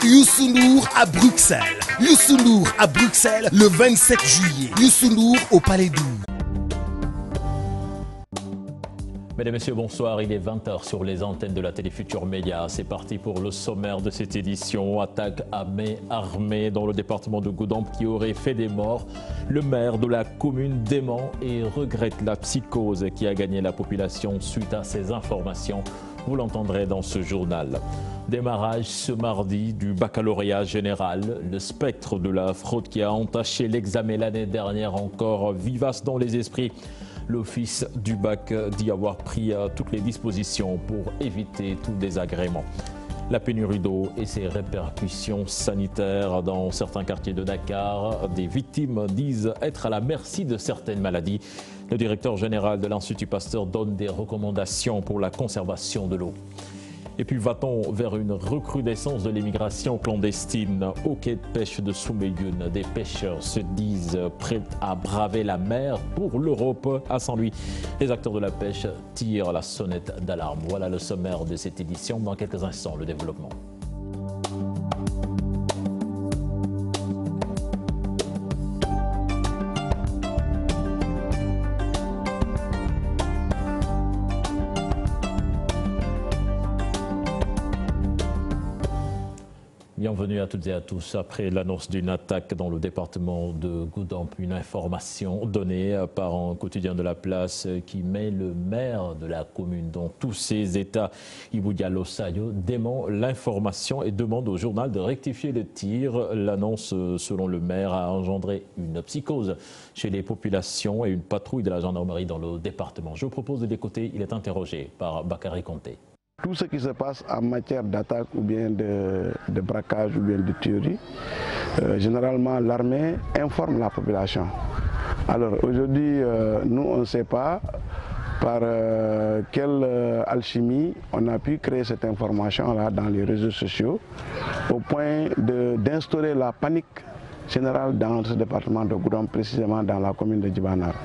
Youssou N'Dour à Bruxelles. Youssou N'Dour à Bruxelles le 27 juillet. Youssou N'Dour au Palais d'Ou. Mesdames et messieurs, bonsoir. Il est 20h sur les antennes de la télé Futur Média. C'est parti pour le sommaire de cette édition. Attaque à main armée dans le département de Goudomp qui aurait fait des morts. Le maire de la commune dément et regrette la psychose qui a gagné la population suite à ces informations. Vous l'entendrez dans ce journal. Démarrage ce mardi du baccalauréat général. Le spectre de la fraude qui a entaché l'examen l'année dernière encore vivace dans les esprits. L'office du bac dit avoir pris toutes les dispositions pour éviter tout désagrément. La pénurie d'eau et ses répercussions sanitaires dans certains quartiers de Dakar. Des victimes disent être à la merci de certaines maladies. Le directeur général de l'Institut Pasteur donne des recommandations pour la conservation de l'eau. Et puis va-t-on vers une recrudescence de l'immigration clandestine au quai de pêche de Soumbédioune? Des pêcheurs se disent prêts à braver la mer pour l'Europe. À Saint-Louis, les acteurs de la pêche tirent la sonnette d'alarme. Voilà le sommaire de cette édition. Dans quelques instants, le développement. Bienvenue à toutes et à tous. Après l'annonce d'une attaque dans le département de Goudomp, une information donnée par un quotidien de la place qui met le maire de la commune dans tous ses états, Ibou Diallo Sayo, dément l'information et demande au journal de rectifier le tir. L'annonce, selon le maire, a engendré une psychose chez les populations et une patrouille de la gendarmerie dans le département. Je vous propose de l'écouter. Il est interrogé par Bakary Conté. Tout ce qui se passe en matière d'attaque ou bien de braquage ou bien de tuerie, généralement l'armée informe la population. Alors aujourd'hui, nous on ne sait pas par quelle alchimie on a pu créer cette information-là dans les réseaux sociaux au point d'instaurer la panique générale dans ce département de Goudomp, précisément dans la commune de Djibanar.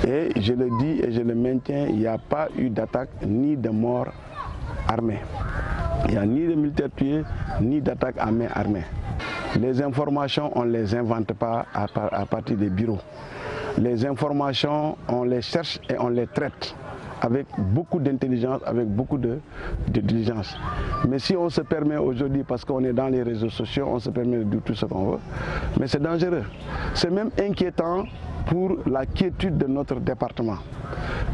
Et je le dis et je le maintiens, il n'y a pas eu d'attaque ni de mort armée. Il n'y a ni de militaires tués, ni d'attaque à main armée. Les informations, on ne les invente pas à partir des bureaux. Les informations, on les cherche et on les traite avec beaucoup d'intelligence, avec beaucoup de diligence. Mais si on se permet aujourd'hui, parce qu'on est dans les réseaux sociaux, on se permet de dire tout ce qu'on veut, mais c'est dangereux. C'est même inquiétant pour la quiétude de notre département.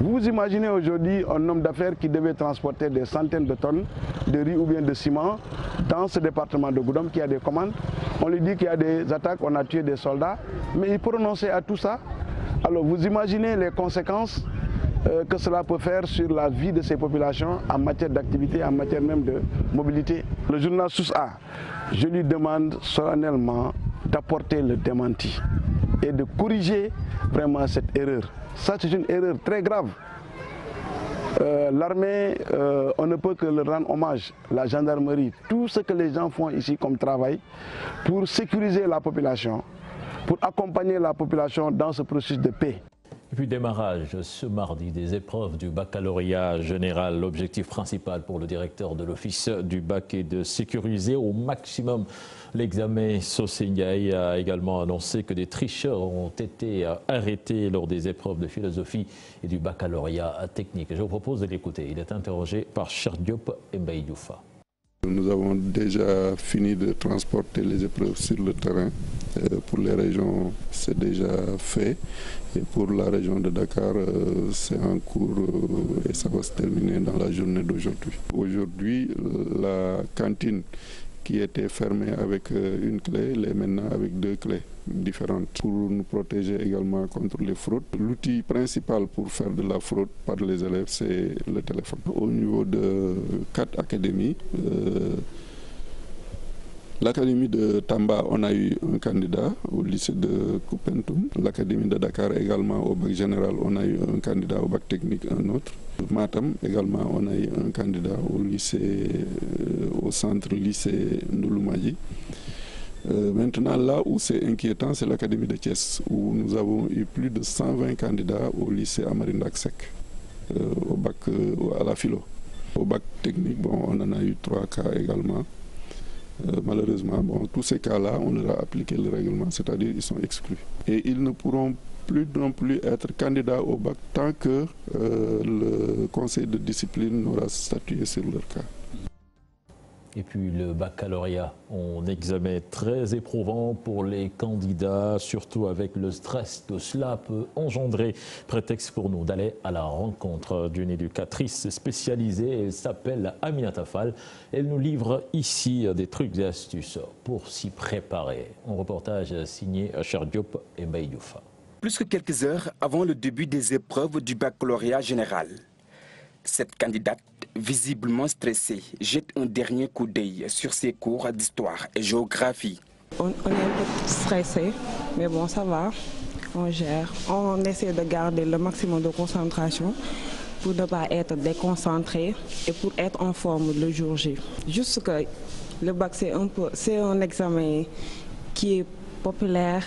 Vous imaginez aujourd'hui un homme d'affaires qui devait transporter des centaines de tonnes de riz ou bien de ciment dans ce département de Goudomp qui a des commandes. On lui dit qu'il y a des attaques, on a tué des soldats, mais il peut renoncer à tout ça. Alors vous imaginez les conséquences que cela peut faire sur la vie de ces populations en matière d'activité, en matière même de mobilité. Le journal Source A, je lui demande solennellement d'apporter le démenti et de corriger vraiment cette erreur. Ça, c'est une erreur très grave. L'armée, on ne peut que leur rendre hommage, la gendarmerie, tout ce que les gens font ici comme travail pour sécuriser la population, pour accompagner la population dans ce processus de paix. Et puis démarrage ce mardi des épreuves du baccalauréat général. L'objectif principal pour le directeur de l'office du bac est de sécuriser au maximum l'examen. Sosengaï a également annoncé que des tricheurs ont été arrêtés lors des épreuves de philosophie et du baccalauréat technique. Je vous propose de l'écouter. Il est interrogé par Cheikh Diop et Mbaye Diouf. Nous avons déjà fini de transporter les épreuves sur le terrain. Pour les régions, c'est déjà fait. Et pour la région de Dakar, c'est en cours et ça va se terminer dans la journée d'aujourd'hui. Aujourd'hui, la cantine qui était fermée avec une clé, elle est maintenant avec 2 clés différentes pour nous protéger également contre les fraudes. L'outil principal pour faire de la fraude par les élèves, c'est le téléphone. Au niveau de 4 académies, l'académie de Tamba, on a eu un candidat au lycée de Koupentoum. L'académie de Dakar également au bac général, on a eu un candidat au bac technique, un autre. Matam également, on a eu un candidat au lycée, au centre lycée Ndouloumadji. Maintenant, là où c'est inquiétant, c'est l'académie de Thiès, où nous avons eu plus de 120 candidats au lycée Amarindak Sek, au bac, à la philo. Au bac technique, bon, on en a eu 3 cas également. malheureusement, bon, tous ces cas-là, on leur a appliqué le règlement, c'est-à-dire ils sont exclus. Et ils ne pourront plus non plus être candidats au bac tant que le conseil de discipline n'aura statué sur leur cas. Et puis le baccalauréat, un examen très éprouvant pour les candidats, surtout avec le stress que cela peut engendrer. Prétexte pour nous d'aller à la rencontre d'une éducatrice spécialisée. Elle s'appelle Aminata Fall. Elle nous livre ici des trucs et astuces pour s'y préparer. Un reportage signé Cher Diop et Mbaye Diouf. Plus que quelques heures avant le début des épreuves du baccalauréat général, cette candidate, visiblement stressée, jette un dernier coup d'œil sur ses cours d'histoire et géographie. On est un peu stressé, mais bon, ça va, on gère. On essaie de garder le maximum de concentration pour ne pas être déconcentré et pour être en forme le jour J. Juste que le bac, c'est un examen qui est populaire,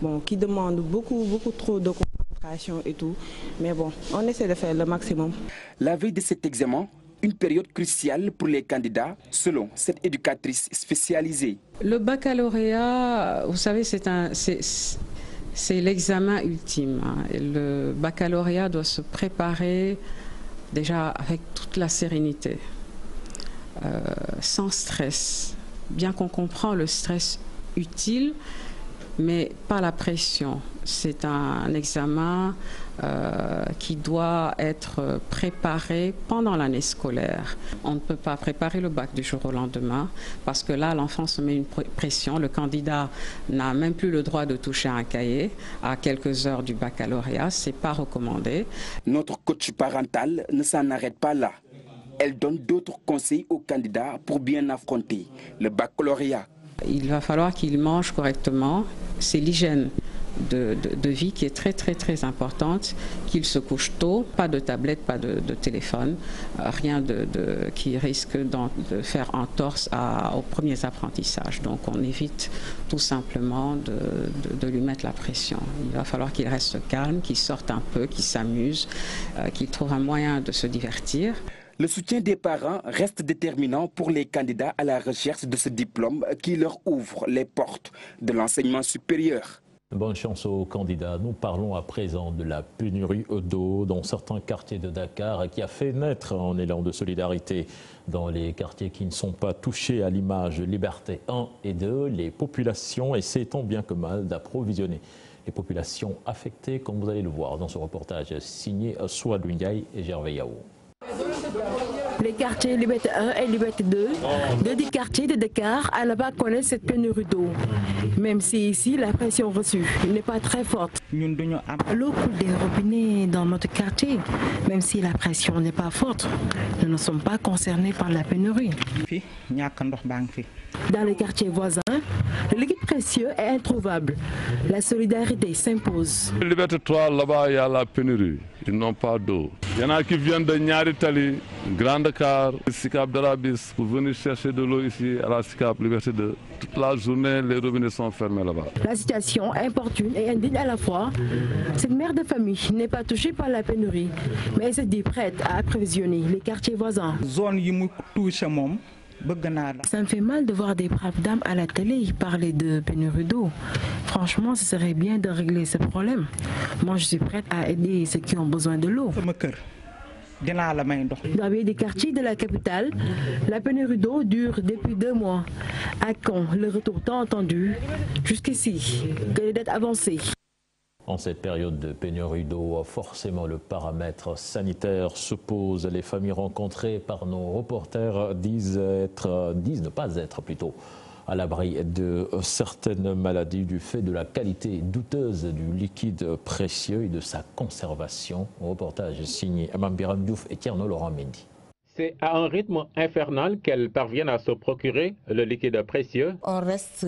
bon, qui demande beaucoup trop de concentration et tout, mais bon, on essaie de faire le maximum. La veille de cet examen, une période cruciale pour les candidats, selon cette éducatrice spécialisée. Le baccalauréat, vous savez, c'est l'examen ultime. Et le baccalauréat doit se préparer déjà avec toute la sérénité, sans stress. Bien qu'on comprend le stress utile, mais pas la pression. C'est un examen qui doit être préparé pendant l'année scolaire. On ne peut pas préparer le bac du jour au lendemain parce que là, l'enfant se met une pression. Le candidat n'a même plus le droit de toucher un cahier à quelques heures du baccalauréat. Ce n'est pas recommandé. Notre coach parental ne s'en arrête pas là. Elle donne d'autres conseils aux candidats pour bien affronter le baccalauréat. Il va falloir qu'il mange correctement. C'est l'hygiène de vie qui est très importante, qu'il se couche tôt, pas de tablette, pas de téléphone, rien qui risque de faire entorse aux premiers apprentissages. Donc on évite tout simplement de lui mettre la pression. Il va falloir qu'il reste calme, qu'il sorte un peu, qu'il s'amuse, qu'il trouve un moyen de se divertir. Le soutien des parents reste déterminant pour les candidats à la recherche de ce diplôme qui leur ouvre les portes de l'enseignement supérieur. Bonne chance aux candidats. Nous parlons à présent de la pénurie d'eau dans certains quartiers de Dakar qui a fait naître un élan de solidarité. Dans les quartiers qui ne sont pas touchés à l'image Liberté 1 et 2, les populations essaient tant bien que mal d'approvisionner les populations affectées, comme vous allez le voir dans ce reportage signé Souadou Ndiaye et Gervais Yao. Les quartiers Liberté 1 et Liberté 2, deux des quartiers de Dakar à ne pas connaître cette pénurie d'eau. Même si ici la pression reçue n'est pas très forte. L'eau coule des robinets dans notre quartier, même si la pression n'est pas forte. Nous ne sommes pas concernés par la pénurie. Dans les quartiers voisins, le liquide précieux est introuvable. La solidarité s'impose. Liberté 3, là-bas, il y a la pénurie. Ils n'ont pas d'eau. Il y en a qui viennent de Niaritali, Grand Dakar, Sicap d'Arabis, pour venir chercher de l'eau ici à la Sicap Liberté 2. Toute la journée, les robinets sont fermés là-bas. La situation importune et indigne à la fois. Cette mère de famille n'est pas touchée par la pénurie, mais elle se dit prête à approvisionner les quartiers voisins. Ça me fait mal de voir des braves dames à la télé parler de pénurie d'eau. Franchement, ce serait bien de régler ce problème. Moi, je suis prête à aider ceux qui ont besoin de l'eau. Dans des quartiers de la capitale, la pénurie d'eau dure depuis 2 mois. À quand le retour tant attendu jusqu'ici que les dates avancées? En cette période de pénurie d'eau, forcément le paramètre sanitaire se pose. Les familles rencontrées par nos reporters disent ne pas être plutôt à l'abri de certaines maladies du fait de la qualité douteuse du liquide précieux et de sa conservation. Reportage signé Amambiram Diouf et Tierno Laurent Mendy. C'est à un rythme infernal qu'elles parviennent à se procurer le liquide précieux. On reste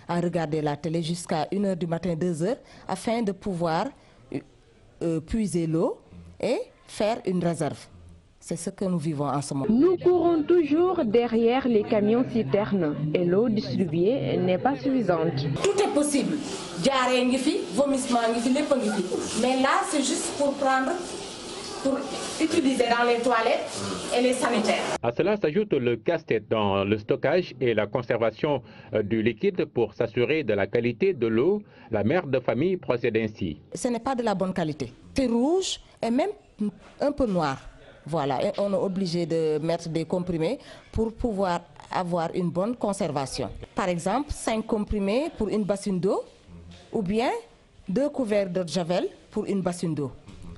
à regarder la télé jusqu'à 1h du matin, 2h, afin de pouvoir puiser l'eau et faire une réserve. C'est ce que nous vivons en ce moment. Nous courons toujours derrière les camions citernes et l'eau distribuée n'est pas suffisante. Tout est possible. Diarrhée, vomissement, mais là c'est juste pour prendre pour utiliser dans les toilettes et les sanitaires. À cela s'ajoute le casse-tête dans le stockage et la conservation du liquide pour s'assurer de la qualité de l'eau. La mère de famille procède ainsi. Ce n'est pas de la bonne qualité. C'est rouge et même un peu noir. Voilà, et on est obligé de mettre des comprimés pour pouvoir avoir une bonne conservation. Par exemple, 5 comprimés pour une bassine d'eau ou bien 2 couverts de javel pour une bassine d'eau.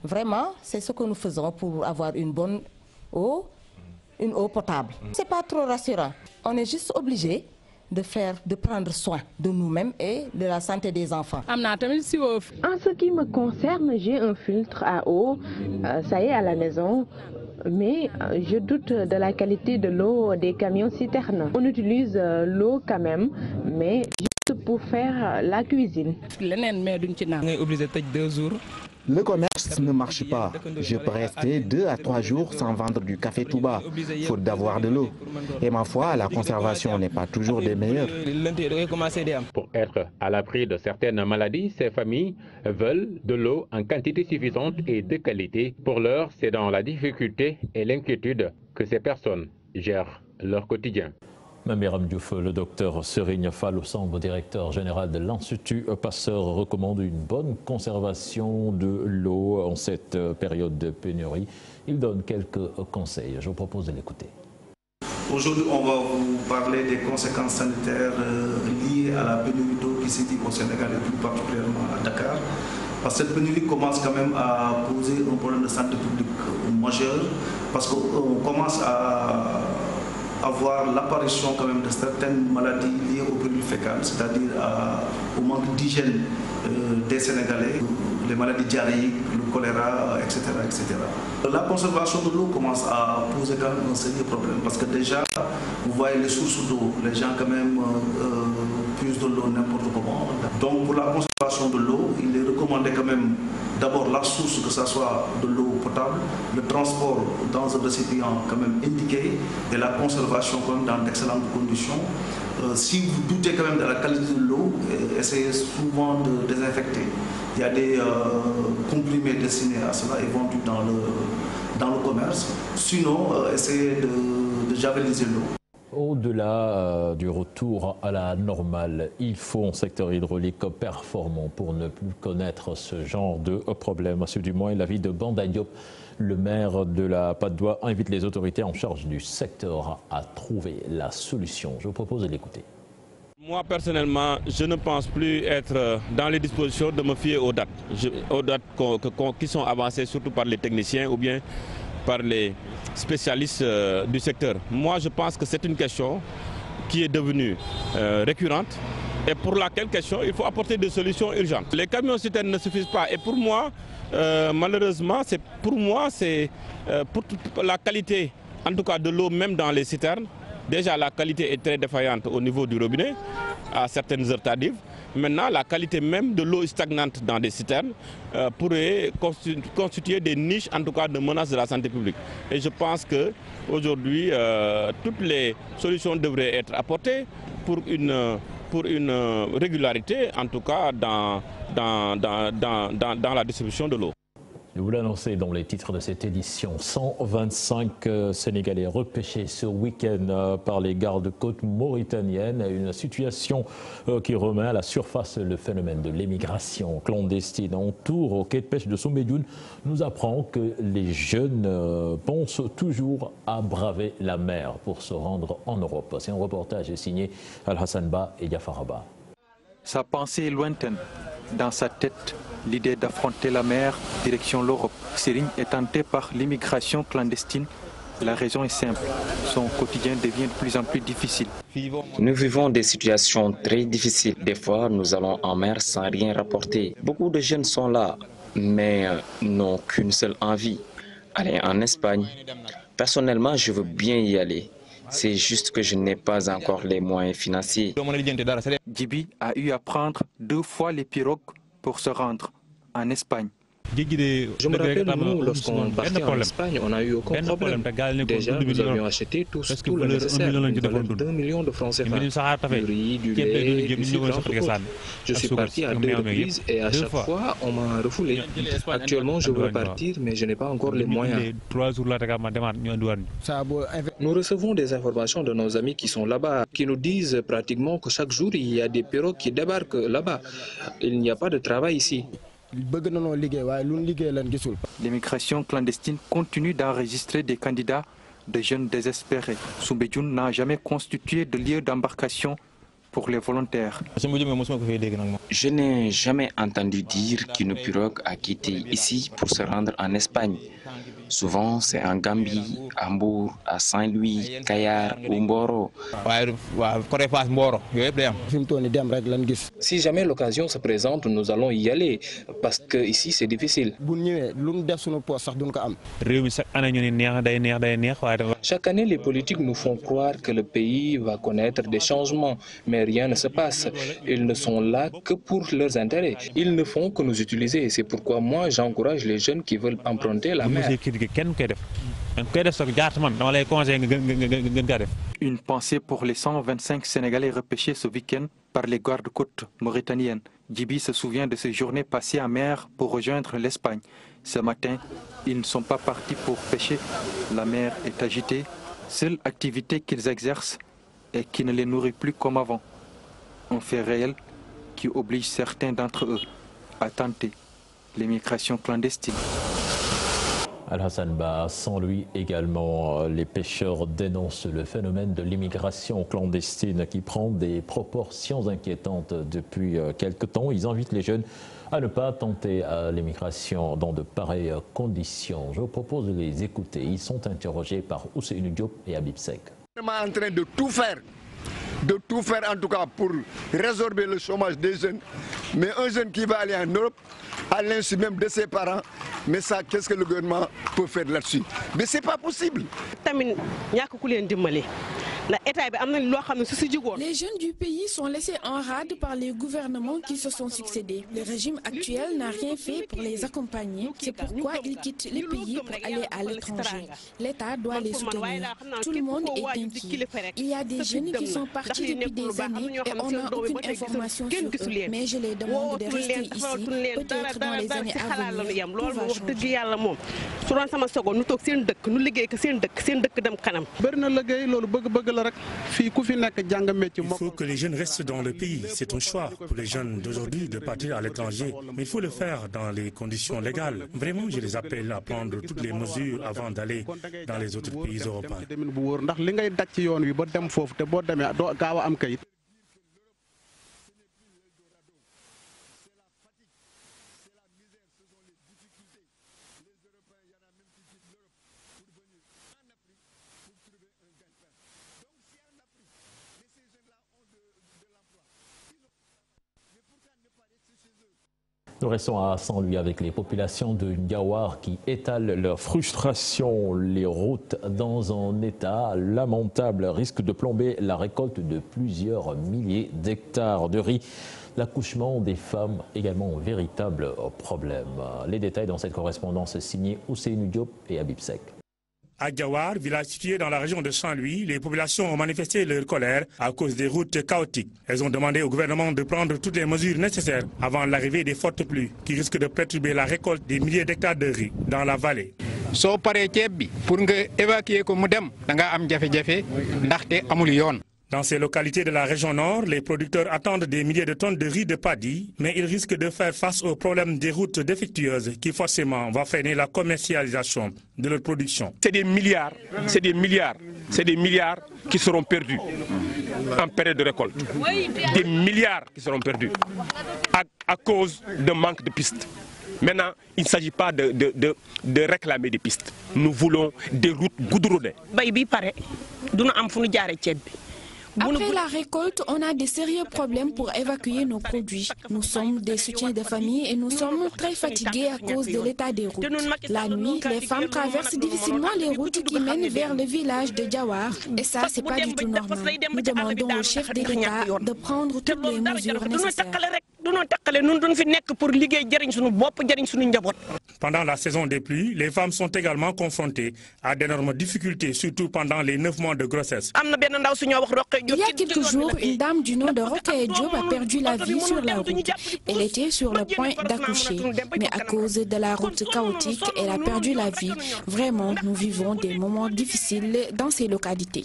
Vraiment, c'est ce que nous faisons pour avoir une bonne eau, une eau potable. C'est pas trop rassurant. On est juste obligé de prendre soin de nous-mêmes et de la santé des enfants. En ce qui me concerne, j'ai un filtre à eau, ça y est à la maison, mais je doute de la qualité de l'eau des camions citernes. On utilise l'eau quand même, mais juste pour faire la cuisine. Le commerce ne marche pas. Je peux rester 2 à 3 jours sans vendre du café Touba, faute d'avoir de l'eau. Et ma foi, la conservation n'est pas toujours des meilleures. Pour être à l'abri de certaines maladies, ces familles veulent de l'eau en quantité suffisante et de qualité. Pour l'heure, c'est dans la difficulté et l'inquiétude que ces personnes gèrent leur quotidien. Mamiram Diouf, le docteur Serigne Fall, Samb, directeur général de l'Institut Pasteur, recommande une bonne conservation de l'eau en cette période de pénurie. Il donne quelques conseils. Je vous propose de l'écouter. Aujourd'hui, on va vous parler des conséquences sanitaires liées à la pénurie d'eau qui se dit au Sénégal et plus particulièrement à Dakar. Parce que cette pénurie commence quand même à poser un problème de santé publique majeur parce qu'on commence à avoir l'apparition quand même de certaines maladies liées aux produits fécales, c'est-à-dire au manque d'hygiène des Sénégalais, les maladies diarrhéiques, le choléra, etc., etc. La conservation de l'eau commence à poser quand même un sérieux problème parce que déjà, vous voyez les sources d'eau, les gens quand même puisent de l'eau n'importe comment. Donc pour la conservation de l'eau, il est recommandé quand même d'abord la source, que ce soit de l'eau potable, le transport dans un récipient quand même indiqué et la conservation quand même dans d'excellentes conditions. Si vous doutez quand même de la qualité de l'eau, essayez souvent de désinfecter. Il y a des comprimés destinés à cela et vendus dans le commerce. Sinon, essayez de javeliser l'eau. Au-delà du retour à la normale, il faut un secteur hydraulique performant pour ne plus connaître ce genre de problème. C'est du moins l'avis de Banda Diop. Le maire de la Patte d'Oie invite les autorités en charge du secteur à trouver la solution. Je vous propose de l'écouter. Moi, personnellement, je ne pense plus être dans les dispositions de me fier aux dates. Aux dates qui sont avancées surtout par les techniciens ou bien par les spécialistes du secteur. Moi, je pense que c'est une question qui est devenue récurrente et pour laquelle question il faut apporter des solutions urgentes. Les camions citernes ne suffisent pas et pour moi, malheureusement, c'est pour la qualité, en tout cas de l'eau même dans les citernes. Déjà, la qualité est très défaillante au niveau du robinet, à certaines heures tardives. Maintenant, la qualité même de l'eau stagnante dans des citernes pourrait constituer des niches, en tout cas de menaces de la santé publique. Et je pense qu'aujourd'hui, toutes les solutions devraient être apportées pour une régularité, en tout cas dans la distribution de l'eau. Je vous l'annonçais dans les titres de cette édition, 125 Sénégalais repêchés ce week-end par les gardes-côtes mauritaniennes. Une situation qui remet à la surface le phénomène de l'émigration clandestine. En tour au quai de pêche de Soumbédioune nous apprend que les jeunes pensent toujours à braver la mer pour se rendre en Europe. C'est un reportage signé Al-Hassan Ba et Yafaraba. Sa pensée est lointaine. Dans sa tête, l'idée d'affronter la mer direction l'Europe. Serigne est tenté par l'immigration clandestine. La raison est simple, son quotidien devient de plus en plus difficile. Nous vivons des situations très difficiles. Des fois, nous allons en mer sans rien rapporter. Beaucoup de jeunes sont là, mais n'ont qu'une seule envie, aller en Espagne. Personnellement, je veux bien y aller. C'est juste que je n'ai pas encore les moyens financiers. Djibi a eu à prendre 2 fois les pirogues pour se rendre en Espagne. Je me rappelle, nous, lorsqu'on partait en Espagne, on n'a eu aucun problème. Déjà, nous avions acheté tout le nécessaire. Une valeur d'1 million de francs CFA. Du riz, du lait, du sucre, entre autres. Je suis parti à 2 reprises et à chaque fois, on m'a refoulé. Actuellement, je veux repartir, mais je n'ai pas encore les moyens. Nous recevons des informations de nos amis qui sont là-bas, qui nous disent pratiquement que chaque jour, il y a des pirogues qui débarquent là-bas. Il n'y a pas de travail ici. L'immigration clandestine continue d'enregistrer des candidats, de jeunes désespérés. Soumbédioune n'a jamais constitué de lieu d'embarcation pour les volontaires. Je n'ai jamais entendu dire qu'une pirogue a quitté ici pour se rendre en Espagne. Souvent, c'est en Gambie, à Mbour, à Saint-Louis, Kayar ou Mboro. Si jamais l'occasion se présente, nous allons y aller, parce que ici c'est difficile. Chaque année, les politiques nous font croire que le pays va connaître des changements, mais rien ne se passe. Ils ne sont là que pour leurs intérêts. Ils ne font que nous utiliser. C'est pourquoi moi, j'encourage les jeunes qui veulent emprunter la mer. Une pensée pour les 125 Sénégalais repêchés ce week-end par les gardes-côtes mauritaniennes. Djibi se souvient de ces journées passées en mer pour rejoindre l'Espagne. Ce matin, ils ne sont pas partis pour pêcher. La mer est agitée. Seule activité qu'ils exercent et qui ne les nourrit plus comme avant. Un fait réel qui oblige certains d'entre eux à tenter l'immigration clandestine. Al-Hassan Ba, sans lui également, les pêcheurs dénoncent le phénomène de l'immigration clandestine qui prend des proportions inquiétantes depuis quelque temps. Ils invitent les jeunes à ne pas tenter l'immigration dans de pareilles conditions. Je vous propose de les écouter. Ils sont interrogés par Ousseynou Diop et Habib Seck. On est en train de tout faire en tout cas pour résorber le chômage des jeunes. Mais un jeune qui va aller en Europe, à l'insu même de ses parents, mais ça, qu'est-ce que le gouvernement peut faire là-dessus? Mais c'est pas possible. Les jeunes du pays sont laissés en rade par les gouvernements qui se sont succédés. Le régime actuel n'a rien fait pour les accompagner. C'est pourquoi ils quittent les pays pour aller à l'étranger. L'État doit les soutenir. Tout le monde est inquiet. Il y a des jeunes qui sont partis depuis des années et on n'a aucune information sur eux. Mais je les demande de rester ici. Peut-être dans les années à venir, tout va changer. Il faut que les jeunes restent dans le pays. C'est un choix pour les jeunes d'aujourd'hui de partir à l'étranger. Mais il faut le faire dans les conditions légales. Vraiment, je les appelle à prendre toutes les mesures avant d'aller dans les autres pays européens. Nous restons à Saint-Louis avec les populations de Ndiawar qui étalent leur frustration. Les routes dans un état lamentable risquent de plomber la récolte de plusieurs milliers d'hectares de riz. L'accouchement des femmes également un véritable problème. Les détails dans cette correspondance signée Ousseynou Diop et Habib Seck. À Ndiawar, village situé dans la région de Saint-Louis, les populations ont manifesté leur colère à cause des routes chaotiques. Elles ont demandé au gouvernement de prendre toutes les mesures nécessaires avant l'arrivée des fortes pluies qui risquent de perturber la récolte des milliers d'hectares de riz dans la vallée. Dans ces localités de la région nord, les producteurs attendent des milliers de tonnes de riz de paddy, mais ils risquent de faire face au problème des routes défectueuses qui forcément va freiner la commercialisation de leur production. C'est des milliards qui seront perdus en période de récolte. Des milliards qui seront perdus à cause d'un manque de pistes. Maintenant, il ne s'agit pas de réclamer des pistes. Nous voulons des routes goudronnées. Après la récolte, on a des sérieux problèmes pour évacuer nos produits. Nous sommes des soutiens de famille et nous sommes très fatigués à cause de l'état des routes. La nuit, les femmes traversent difficilement les routes qui mènent vers le village de Ndiawar. Et ça, c'est pas du tout normal. Nous demandons au chef de l'État de prendre toutes les mesures nécessaires. Pendant la saison des pluies, les femmes sont également confrontées à d'énormes difficultés, surtout pendant les 9 mois de grossesse. Il y a quelques jours, une dame du nom de Rokhaya Diop a perdu la vie sur la route. Elle était sur le point d'accoucher, mais à cause de la route chaotique, elle a perdu la vie. Vraiment, nous vivons des moments difficiles dans ces localités.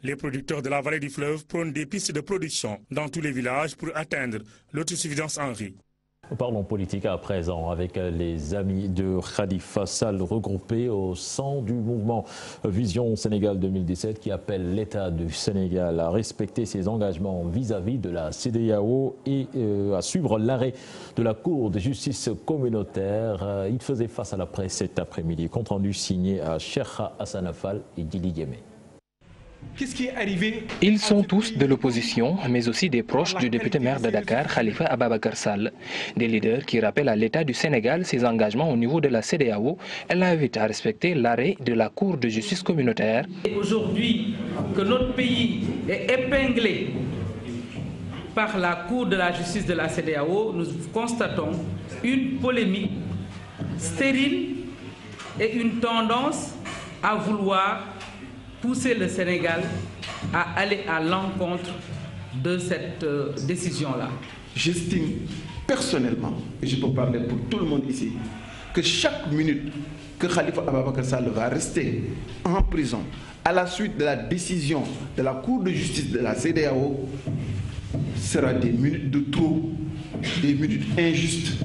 Les producteurs de la vallée du fleuve prônent des pistes de production dans tous les villages pour atteindre l'autosuffisance en riz. Parlons politique à présent avec les amis de Khalifa Sall regroupés au sein du mouvement Vision Sénégal 2017 qui appelle l'État du Sénégal à respecter ses engagements vis-à-vis de la CEDEAO et à suivre l'arrêt de la Cour de justice communautaire. Il faisait face à la presse cet après-midi. Compte rendu signé à Cheikh Hassan Fall et Dili Yeme. Qu'est-ce qui est arrivé? Ils sont tous de l'opposition, mais aussi des proches du député maire de Dakar, Khalifa Ababacar Sall. Des leaders qui rappellent à l'État du Sénégal ses engagements au niveau de la CEDEAO. Elle l'invite à respecter l'arrêt de la Cour de justice communautaire. Aujourd'hui, que notre pays est épinglé par la Cour de la justice de la CEDEAO, nous constatons une polémique stérile et une tendance à vouloir pousser le Sénégal à aller à l'encontre de cette décision-là. J'estime personnellement, et je peux parler pour tout le monde ici, que chaque minute que Khalifa Ababacar Sall va rester en prison à la suite de la décision de la Cour de justice de la CEDEAO sera des minutes de trop, des minutes injustes.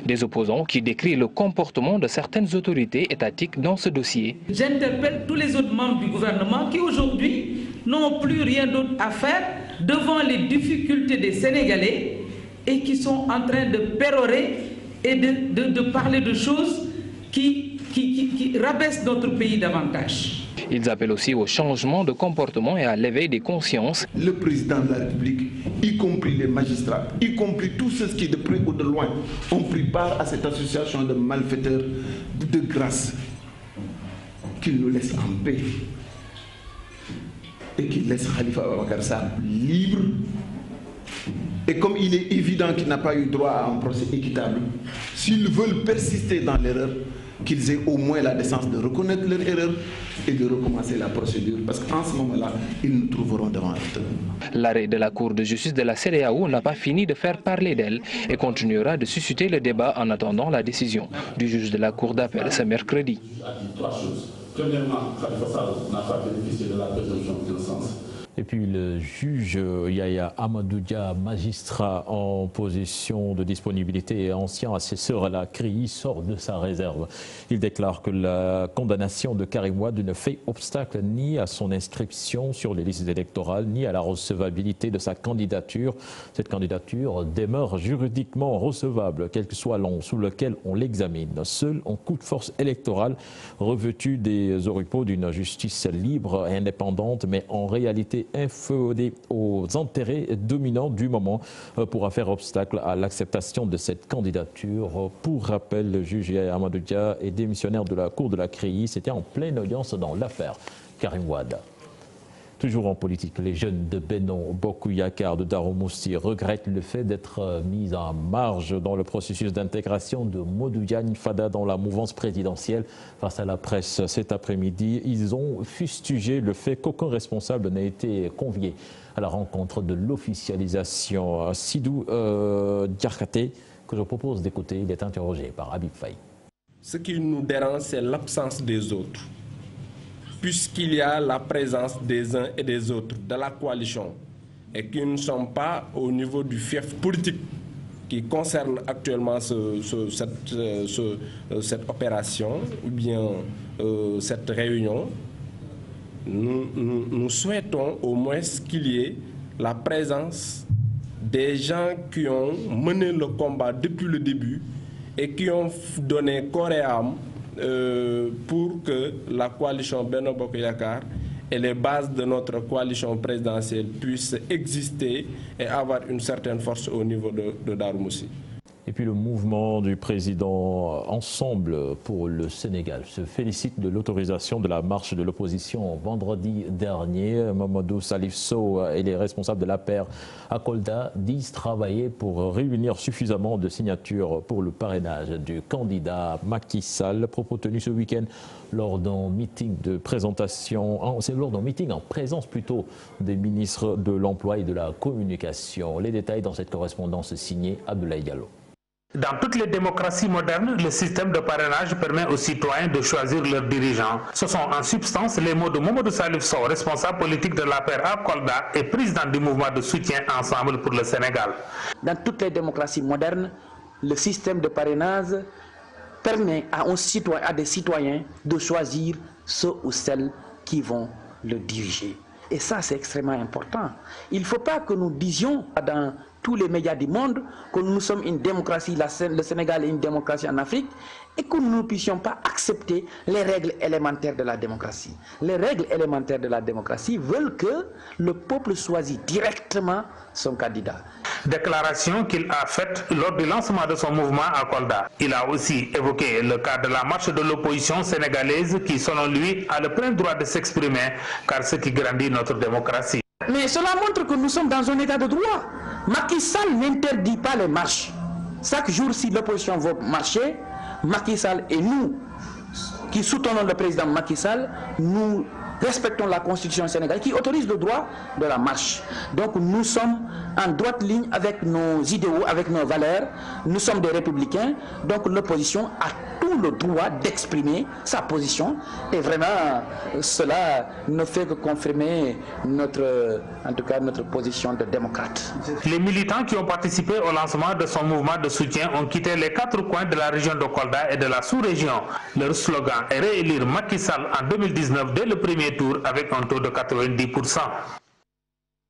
Des opposants qui décrivent le comportement de certaines autorités étatiques dans ce dossier. J'interpelle tous les autres membres du gouvernement qui aujourd'hui n'ont plus rien d'autre à faire devant les difficultés des Sénégalais et qui sont en train de pérorer et de parler de choses qui rabaissent notre pays davantage. Ils appellent aussi au changement de comportement et à l'éveil des consciences. Le président de la République, y compris les magistrats, y compris tous ceux qui de près ou de loin ont pris part à cette association de malfaiteurs, de grâce, qu'ils nous laissent en paix et qu'ils laissent Khalifa Ababacar Sall libre. Et comme il est évident qu'il n'a pas eu droit à un procès équitable, s'ils veulent persister dans l'erreur, qu'ils aient au moins la décence de reconnaître leur erreur et de recommencer la procédure, parce qu'en ce moment-là, ils nous trouveront devant eux. L'arrêt de la Cour de justice de la CEDEAO n'a pas fini de faire parler d'elle et continuera de susciter le débat en attendant la décision du juge de la Cour d'appel ce mercredi. Premièrement, Khalifa Sall n'a pas bénéficié de la présomption d'innocence. Et puis le juge Yaya Amadou Dia, magistrat en position de disponibilité et ancien assesseur à la CRI, sort de sa réserve. Il déclare que la condamnation de Karim Wade ne fait obstacle ni à son inscription sur les listes électorales, ni à la recevabilité de sa candidature. Cette candidature demeure juridiquement recevable, quel que soit l'an sous lequel on l'examine. Seul un coup de force électorale revêtu des oripeaux d'une justice libre et indépendante, mais en réalité inféodé aux intérêts dominants du moment pourra faire obstacle à l'acceptation de cette candidature. Pour rappel, le juge Amadou Dia est démissionnaire de la Cour de la CRI. C'était en pleine audience dans l'affaire Karim Wade. Toujours en politique, les jeunes de Benno Bokk Yakaar de Darou Mousty regrettent le fait d'être mis en marge dans le processus d'intégration de Modou Diagne Fada dans la mouvance présidentielle. Face à la presse cet après-midi, ils ont fustigé le fait qu'aucun responsable n'a été convié à la rencontre de l'officialisation. Sidou Diarkate, que je propose d'écouter, il est interrogé par Habib Faye. Ce qui nous dérange, c'est l'absence des autres, puisqu'il y a la présence des uns et des autres de la coalition et qui ne sont pas au niveau du fief politique qui concerne actuellement cette opération ou bien cette réunion. Nous souhaitons au moins qu'il y ait la présence des gens qui ont mené le combat depuis le début et qui ont donné corps et âme pour que la coalition Benno Bokk Yakaar et les bases de notre coalition présidentielle puissent exister et avoir une certaine force au niveau de Darou Mousty. Et puis le mouvement du président Ensemble pour le Sénégal se félicite de l'autorisation de la marche de l'opposition vendredi dernier. Mamadou Salif Sow et les responsables de l'APR à Kolda disent travailler pour réunir suffisamment de signatures pour le parrainage du candidat Macky Sall. Propos tenus ce week-end lors d'un meeting de présentation, c'est lors d'un meeting en présence plutôt des ministres de l'Emploi et de la Communication. Les détails dans cette correspondance signée Abdoulaye Diallo. Dans toutes les démocraties modernes, le système de parrainage permet aux citoyens de choisir leurs dirigeants. Ce sont en substance les mots de Mamadou Salif Sow, responsable politique de l'APR à Kolda et président du mouvement de soutien Ensemble pour le Sénégal. Dans toutes les démocraties modernes, le système de parrainage permet à des citoyens de choisir ceux ou celles qui vont le diriger. Et ça, c'est extrêmement important. Il ne faut pas que nous disions dans tous les médias du monde que nous sommes une démocratie, le Sénégal est une démocratie en Afrique, et que nous ne puissions pas accepter les règles élémentaires de la démocratie. Les règles élémentaires de la démocratie veulent que le peuple choisit directement son candidat. Déclaration qu'il a faite lors du lancement de son mouvement à Kolda. Il a aussi évoqué le cas de la marche de l'opposition sénégalaise qui, selon lui, a le plein droit de s'exprimer, car c'est ce qui grandit notre démocratie. Mais cela montre que nous sommes dans un état de droit. Macky Sall n'interdit pas les marches. Chaque jour, si l'opposition veut marcher, Macky Sall et nous, qui soutenons le président Macky Sall, nous respectons la constitution sénégalaise qui autorise le droit de la marche. Donc nous sommes en droite ligne avec nos idéaux, avec nos valeurs. Nous sommes des républicains, donc l'opposition a tout le droit d'exprimer sa position. Et vraiment, cela ne fait que confirmer en tout cas notre position de démocrate. Les militants qui ont participé au lancement de son mouvement de soutien ont quitté les 4 coins de la région de Kolda et de la sous-région. Leur slogan est réélire Macky Sall en 2019 dès le premier tour avec un taux de 90%.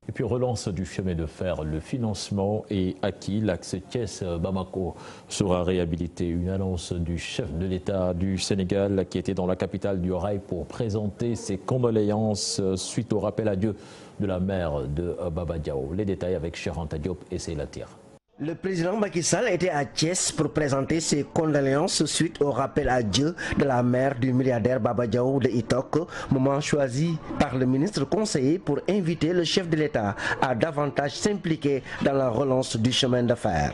Et puis relance du chemin de fer, le financement est acquis, l'axe Thiès-Bamako sera réhabilité. Une annonce du chef de l'État du Sénégal qui était dans la capitale du rail pour présenter ses condoléances suite au rappel à Dieu de la mère de Baba Diao. Les détails avec Cheranta Diop et Seylatir. Le président Macky Sall était à Thiès pour présenter ses condoléances suite au rappel à Dieu de la mère du milliardaire Baba Diao de Itok, moment choisi par le ministre conseiller pour inviter le chef de l'État à davantage s'impliquer dans la relance du chemin de fer.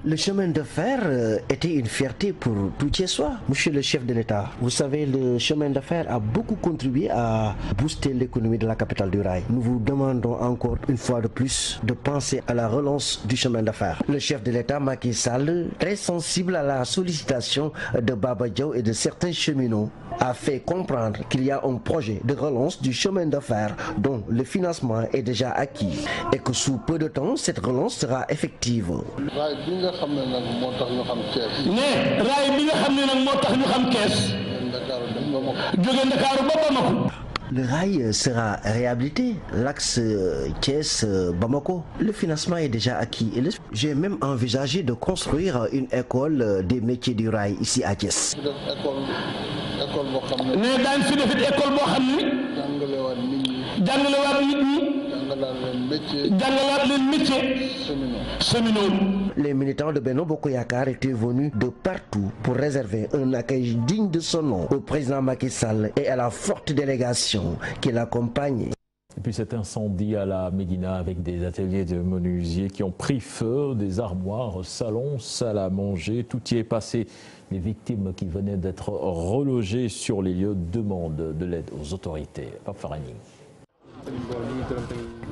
Le chemin de fer était une fierté pour tout Thiessois, monsieur le chef de l'État. Vous savez, le chemin de fer a beaucoup contribué à booster l'économie de la capitale du rail. Nous vous demandons encore une fois de plus de penser à la relance du chemin de fer. Le chef de l'État, Macky Sall, très sensible à la sollicitation de Baba Diao et de certains cheminots, a fait comprendre qu'il y a un projet de relance du chemin de fer dont le financement est déjà acquis et que sous peu de temps, cette relance sera effective. Le rail sera réhabilité, l'axe Thiès-Bamako. Le financement est déjà acquis. J'ai même envisagé de construire une école des métiers du rail ici à Thiès. Les militants de Benno Bokk Yakaar étaient venus de partout pour réserver un accueil digne de son nom au président Macky Sall et à la forte délégation qui l'accompagne. Et puis cet incendie à la Médina avec des ateliers de menuisiers qui ont pris feu, des armoires, salons, salles à manger, tout y est passé. Les victimes qui venaient d'être relogées sur les lieux demandent de l'aide aux autorités. Pape Farani.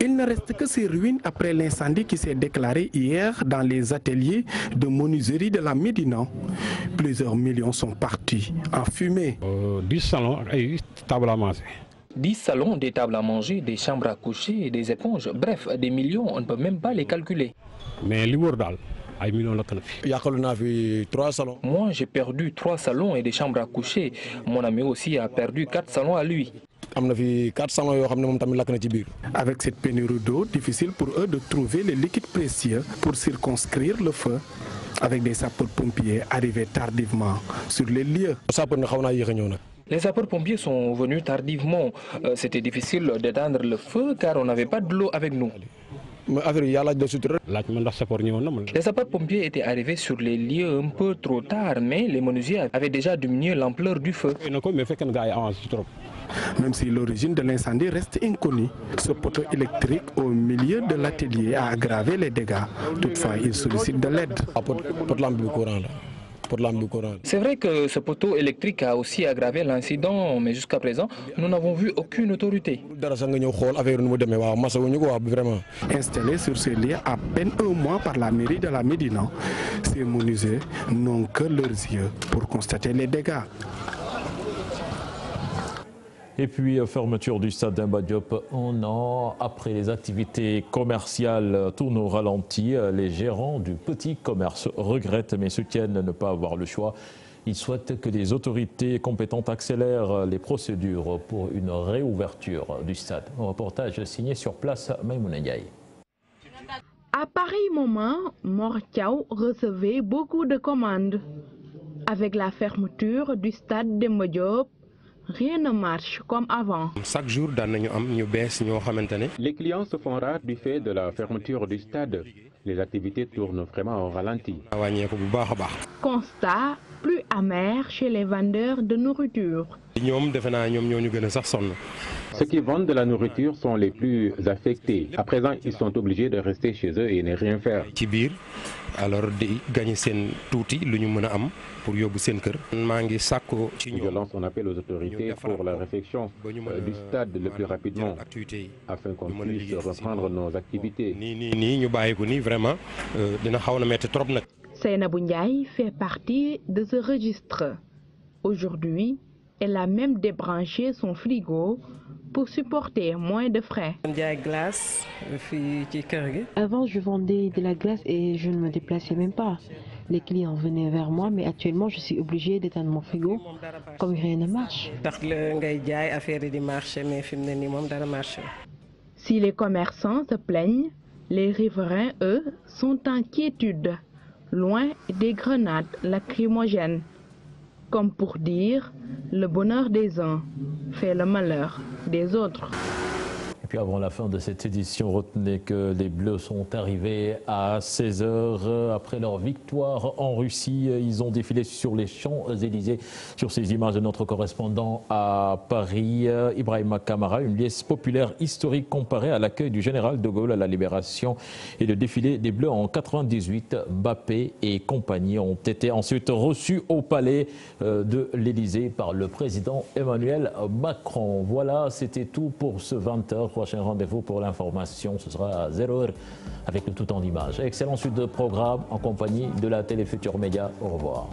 Il ne reste que ces ruines après l'incendie qui s'est déclaré hier dans les ateliers de menuiserie de la Médina. Plusieurs millions sont partis en fumée. 10 salons et tables à manger. 10 salons, des tables à manger, des chambres à coucher, des éponges, bref, des millions, on ne peut même pas les calculer. Mais l'immordal. Moi, j'ai perdu 3 salons et des chambres à coucher. Mon ami aussi a perdu 4 salons à lui. Avec cette pénurie d'eau, difficile pour eux de trouver les liquides précieux pour circonscrire le feu. Avec des sapeurs-pompiers arrivés tardivement sur les lieux. Les sapeurs-pompiers sont venus tardivement. C'était difficile d'éteindre le feu car on n'avait pas de l'eau avec nous. Les sapeurs-pompiers étaient arrivés sur les lieux un peu trop tard, mais les menuisiers avaient déjà diminué l'ampleur du feu. Même si l'origine de l'incendie reste inconnue, ce poteau électrique au milieu de l'atelier a aggravé les dégâts. Toutefois, il sollicite de l'aide. C'est vrai que ce poteau électrique a aussi aggravé l'incident, mais jusqu'à présent, nous n'avons vu aucune autorité. Installés sur ces lieux à peine un mois par la mairie de la Médina, ces menuisiers n'ont que leurs yeux pour constater les dégâts. Et puis, fermeture du stade Demba Diop, un an après les activités commerciales tournent au ralenti. Les gérants du petit commerce regrettent mais soutiennent ne pas avoir le choix. Ils souhaitent que les autorités compétentes accélèrent les procédures pour une réouverture du stade. Un reportage signé sur place, Maïmouna Ndiaye. À pareil moment, Mor Thiaw recevait beaucoup de commandes. Avec la fermeture du stade Demba Diop, rien ne marche comme avant. Chaque jour, les clients se font rares du fait de la fermeture du stade. Les activités tournent vraiment au ralenti. Constat plus amer chez les vendeurs de nourriture. Ceux qui vendent de la nourriture sont les plus affectés. À présent, ils sont obligés de rester chez eux et ne rien faire. Alors gagner pour Je lance un appel aux autorités pour la réfection du stade le plus rapidement afin qu'on puisse reprendre nos activités. Seynabou Ndiaye fait partie de ce registre. Aujourd'hui, elle a même débranché son frigo pour supporter moins de frais. Avant, je vendais de la glace et je ne me déplaçais même pas. Les clients venaient vers moi, mais actuellement, je suis obligée d'éteindre mon frigo comme rien ne marche. Si les commerçants se plaignent, les riverains, eux, sont en quiétude, loin des grenades lacrymogènes. Comme pour dire, le bonheur des uns fait le malheur des autres. Et puis avant la fin de cette édition, retenez que les Bleus sont arrivés à 16h après leur victoire en Russie. Ils ont défilé sur les Champs-Élysées. Sur ces images de notre correspondant à Paris, Ibrahima Kamara, une liesse populaire historique comparée à l'accueil du général de Gaulle à la Libération et le défilé des Bleus en 98. Mbappé et compagnie ont été ensuite reçus au palais de l'Élysée par le président Emmanuel Macron. Voilà, c'était tout pour ce 20h. Prochain rendez-vous pour l'information, ce sera à 0h avec le tout en images. Excellente suite de programme en compagnie de la Télé Futurs Médias. Au revoir.